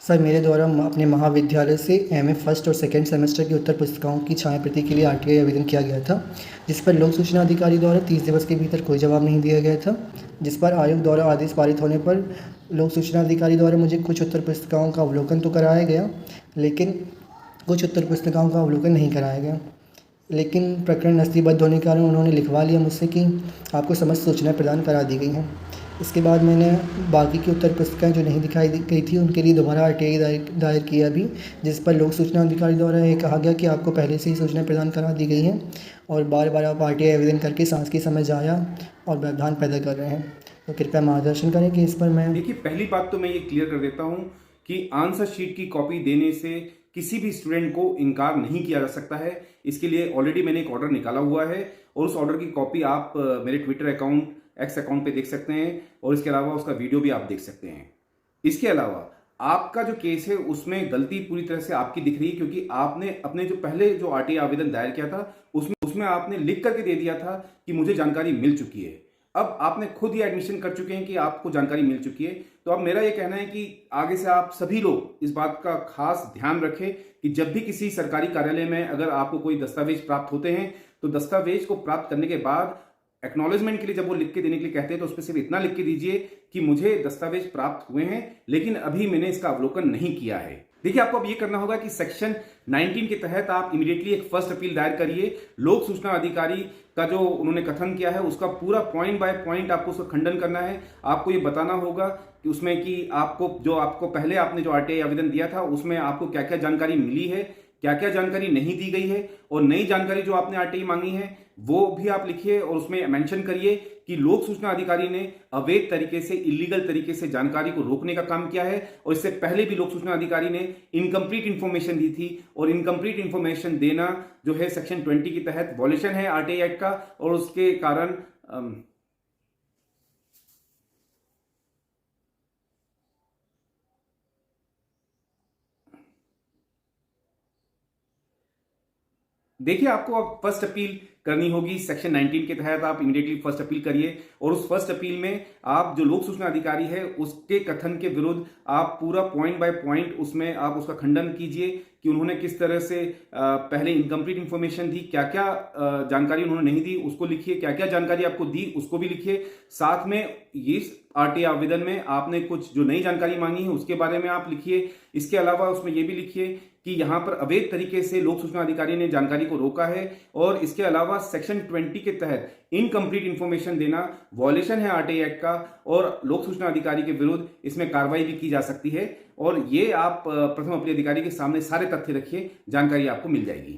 Sir, मेरे द्वारा अपने महाविद्यालय से एमए फर्स्ट और सेकंड सेमेस्टर की उत्तर पुस्तिकाओं की छायाप्रति के लिए आरटीआई आवेदन किया गया था, जिस पर लोक सूचना अधिकारी द्वारा 30 दिवस के भीतर कोई जवाब नहीं दिया गया था। जिस पर आयोग द्वारा आदेश पारित होने पर लोक सूचना अधिकारी द्वारा मुझे कुछ उत्तर पुस्तिकाओं का अवलोकन तो कराया गया, लेकिन कुछ उत्तर पुस्तिकाओं का अवलोकन नहीं कराया गया। लेकिन प्रकरण नस्तीबद्ध होने के कारण उन्होंने लिखवा लिया मुझसे कि आपको समस्त सूचनाएं प्रदान करा दी गई हैं। इसके बाद मैंने बाकी की उत्तर पुस्तिकाएँ जो नहीं दिखाई गई थी उनके लिए दोबारा आरटीआई दायर किया भी, जिस पर लोक सूचना अधिकारी द्वारा ये कहा गया कि आपको पहले से ही सूचनाएं प्रदान करा दी गई हैं और बार बार आप आरटीआई आवेदन करके सांस की समझ जाया और व्यवधान पैदा कर रहे हैं। तो कृपया मार्गदर्शन करें कि इस पर मैं। देखिए, पहली बात तो मैं ये क्लियर कर देता हूँ कि आंसर शीट की कॉपी देने से किसी भी स्टूडेंट को इनकार नहीं किया जा सकता है। इसके लिए ऑलरेडी मैंने एक ऑर्डर निकाला हुआ है और उस ऑर्डर की कॉपी आप मेरे ट्विटर अकाउंट एक्स अकाउंट पे देख सकते हैं और इसके अलावा उसका वीडियो भी आप देख सकते हैं। इसके अलावा आपका जो केस है उसमें गलती पूरी तरह से आपकी दिख रही है, क्योंकि आपने अपने जो पहले जो आरटीआई आवेदन दायर किया था उसमें आपने लिख करके दे दिया था कि मुझे जानकारी मिल चुकी है। अब आपने खुद ही एडमिशन कर चुके हैं कि आपको जानकारी मिल चुकी है। तो अब मेरा ये कहना है कि आगे से आप सभी लोग इस बात का खास ध्यान रखें कि जब भी किसी सरकारी कार्यालय में अगर आपको कोई दस्तावेज प्राप्त होते हैं तो दस्तावेज को प्राप्त करने के बाद एक्नॉलेजमेंट के लिए जब वो लिख के देने के लिए कहते हैं तो उसमें सिर्फ इतना लिख के दीजिए कि मुझे दस्तावेज प्राप्त हुए हैं, लेकिन अभी मैंने इसका अवलोकन नहीं किया है। देखिए, आपको अब ये करना होगा कि सेक्शन 19 के तहत आप इमीडिएटली एक फर्स्ट अपील दायर करिए। लोक सूचना अधिकारी का जो उन्होंने कथन किया है उसका पूरा पॉइंट बाय पॉइंट आपको उसका खंडन करना है। आपको ये बताना होगा कि उसमें कि आपको पहले आपने जो आरटीआई आवेदन दिया था उसमें आपको क्या क्या जानकारी मिली है, क्या क्या जानकारी नहीं दी गई है, और नई जानकारी जो आपने आरटीआई मांगी है वो भी आप लिखिए और उसमें मेंशन करिए कि लोक सूचना अधिकारी ने अवैध तरीके से, इलीगल तरीके से जानकारी को रोकने का काम किया है और इससे पहले भी लोक सूचना अधिकारी ने इनकम्प्लीट इंफॉर्मेशन दी थी और इनकम्प्लीट इंफॉर्मेशन देना जो है सेक्शन 20 के तहत वॉल्यूशन है आरटीआई एक्ट का, और उसके कारण देखिए, आपको अब फर्स्ट अपील करनी होगी सेक्शन 19 के तहत। आप इमीडिएटली फर्स्ट अपील करिए और उस फर्स्ट अपील में आप जो लोक सूचना अधिकारी है उसके कथन के विरुद्ध आप पूरा पॉइंट बाय पॉइंट उसमें आप उसका खंडन कीजिए कि उन्होंने किस तरह से पहले इनकम्प्लीट इंफॉर्मेशन दी, क्या क्या जानकारी उन्होंने नहीं दी उसको लिखिए, क्या क्या जानकारी आपको दी उसको भी लिखिए। साथ में इस आरटीआई आवेदन में आपने कुछ जो नई जानकारी मांगी है उसके बारे में आप लिखिए। इसके अलावा उसमें यह भी लिखिए कि यहां पर अवैध तरीके से लोक सूचना अधिकारी ने जानकारी को रोका है, और इसके अलावा सेक्शन 20 के तहत इनकम्प्लीट इंफॉर्मेशन देना वॉल्यूशन है आरटीआई एक्ट का और लोक सूचना अधिकारी के विरुद्ध इसमें कार्रवाई भी की जा सकती है। और ये आप प्रथम अपील अधिकारी के सामने सारे तथ्य रखिए, जानकारी आपको मिल जाएगी।